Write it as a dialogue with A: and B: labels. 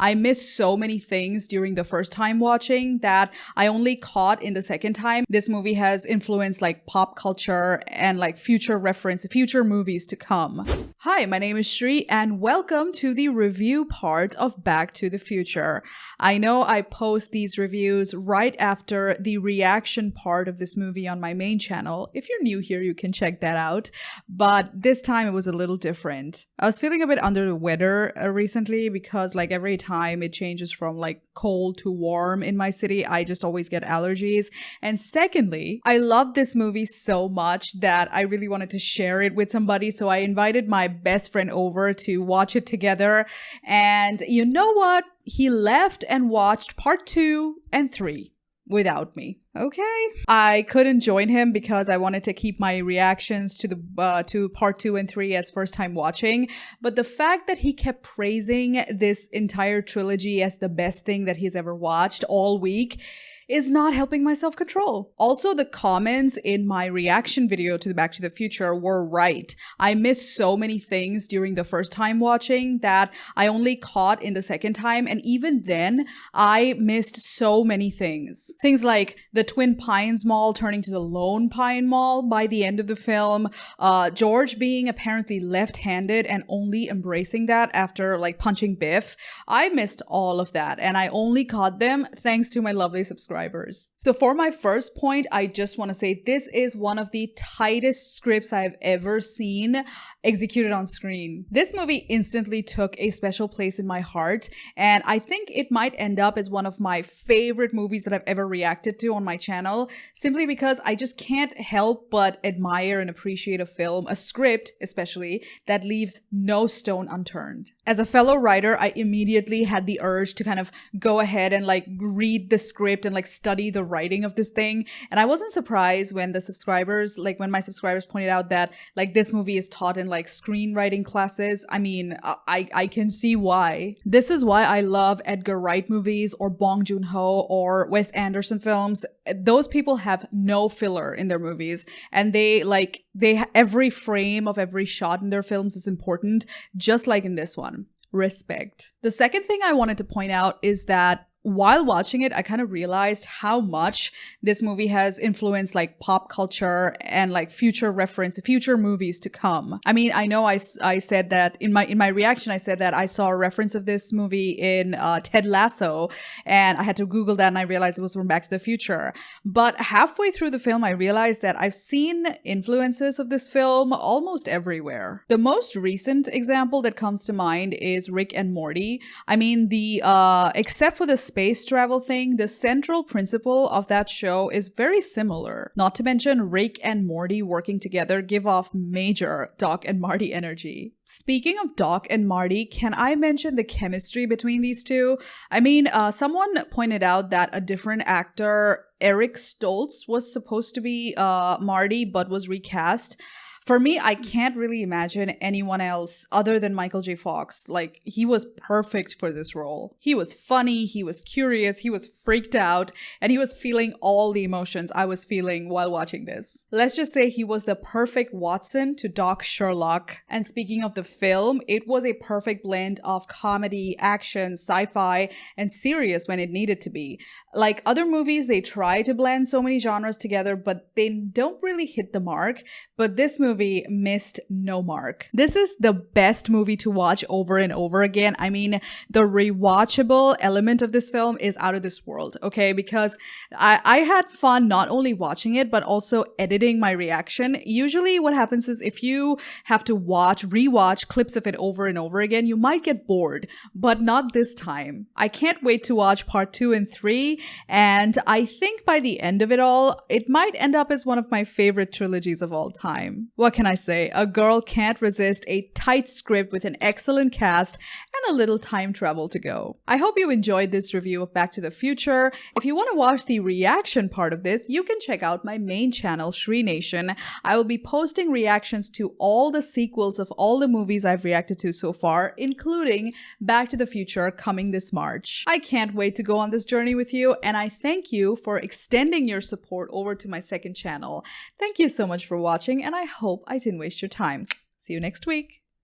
A: I missed so many things during the first time watching that I only caught in the second time. This movie has influenced like pop culture and like future movies to come. Hi, my name is Shri and welcome to the review part of Back to the Future. I know I post these reviews right after the reaction part of this movie on my main channel. If you're new here, you can check that out. But this time it was a little different. I was feeling a bit under the weather recently because like every time it changes from like cold to warm in my city, I just always get allergies. And secondly, I love this movie so much that I really wanted to share it with somebody. So I invited my best friend over to watch it together. And you know what? He left and watched part 2 and 3 without me. Okay. I couldn't join him because I wanted to keep my reactions to part 2 and 3 as first time watching. But the fact that he kept praising this entire trilogy as the best thing that he's ever watched all week is not helping my self-control. Also, the comments in my reaction video to Back to the Future were right. I missed so many things during the first time watching that I only caught in the second time. And even then, I missed so many things. Things like the Twin Pines Mall turning to the Lone Pine Mall by the end of the film, George being apparently left-handed and only embracing that after like punching Biff. I missed all of that and I only caught them thanks to my lovely subscribers. So for my first point, I just want to say this is one of the tightest scripts I've ever seen executed on screen. This movie instantly took a special place in my heart, and I think it might end up as one of my favorite movies that I've ever reacted to on my channel, simply because I just can't help but admire and appreciate a film, a script especially, that leaves no stone unturned. As a fellow writer, I immediately had the urge to kind of go ahead and like read the script and like study the writing of this thing. And I wasn't surprised when when my subscribers pointed out that like this movie is taught in like screenwriting classes. I mean, I can see why. This is why I love Edgar Wright movies or Bong Joon-ho or Wes Anderson films. Those people have no filler in their movies, and every frame of every shot in their films is important, just like in this one. Respect. The second thing I wanted to point out is that while watching it, I kind of realized how much this movie has influenced like pop culture and like future movies to come. I mean, I know I said that in my reaction, I said that I saw a reference of this movie in Ted Lasso, and I had to Google that and I realized it was from Back to the Future. But halfway through the film, I realized that I've seen influences of this film almost everywhere. The most recent example that comes to mind is Rick and Morty. I mean, except for the space travel thing, the central principle of that show is very similar. Not to mention Rick and Morty working together give off major Doc and Marty energy. Speaking of Doc and Marty, can I mention the chemistry between these two? I mean, someone pointed out that a different actor, Eric Stoltz, was supposed to be Marty but was recast. For me, I can't really imagine anyone else other than Michael J. Fox. Like, he was perfect for this role. He was funny, he was curious, he was freaked out, and he was feeling all the emotions I was feeling while watching this. Let's just say he was the perfect Watson to Doc Sherlock. And speaking of the film, it was a perfect blend of comedy, action, sci-fi, and serious when it needed to be. Like other movies, they try to blend so many genres together, but they don't really hit the mark. But this movie missed no mark. This is the best movie to watch over and over again. I mean, the rewatchable element of this film is out of this world, okay? Because I had fun not only watching it, but also editing my reaction. Usually what happens is if you have to rewatch clips of it over and over again, you might get bored, but not this time. I can't wait to watch part 2 and 3, and I think by the end of it all, it might end up as one of my favorite trilogies of all time. What can I say? A girl can't resist a tight script with an excellent cast and a little time travel to go. I hope you enjoyed this review of Back to the Future. If you want to watch the reaction part of this, you can check out my main channel, Shri Nation. I will be posting reactions to all the sequels of all the movies I've reacted to so far, including Back to the Future coming this March. I can't wait to go on this journey with you, and I thank you for extending your support over to my second channel. Thank you so much for watching, and I hope I didn't waste your time. See you next week.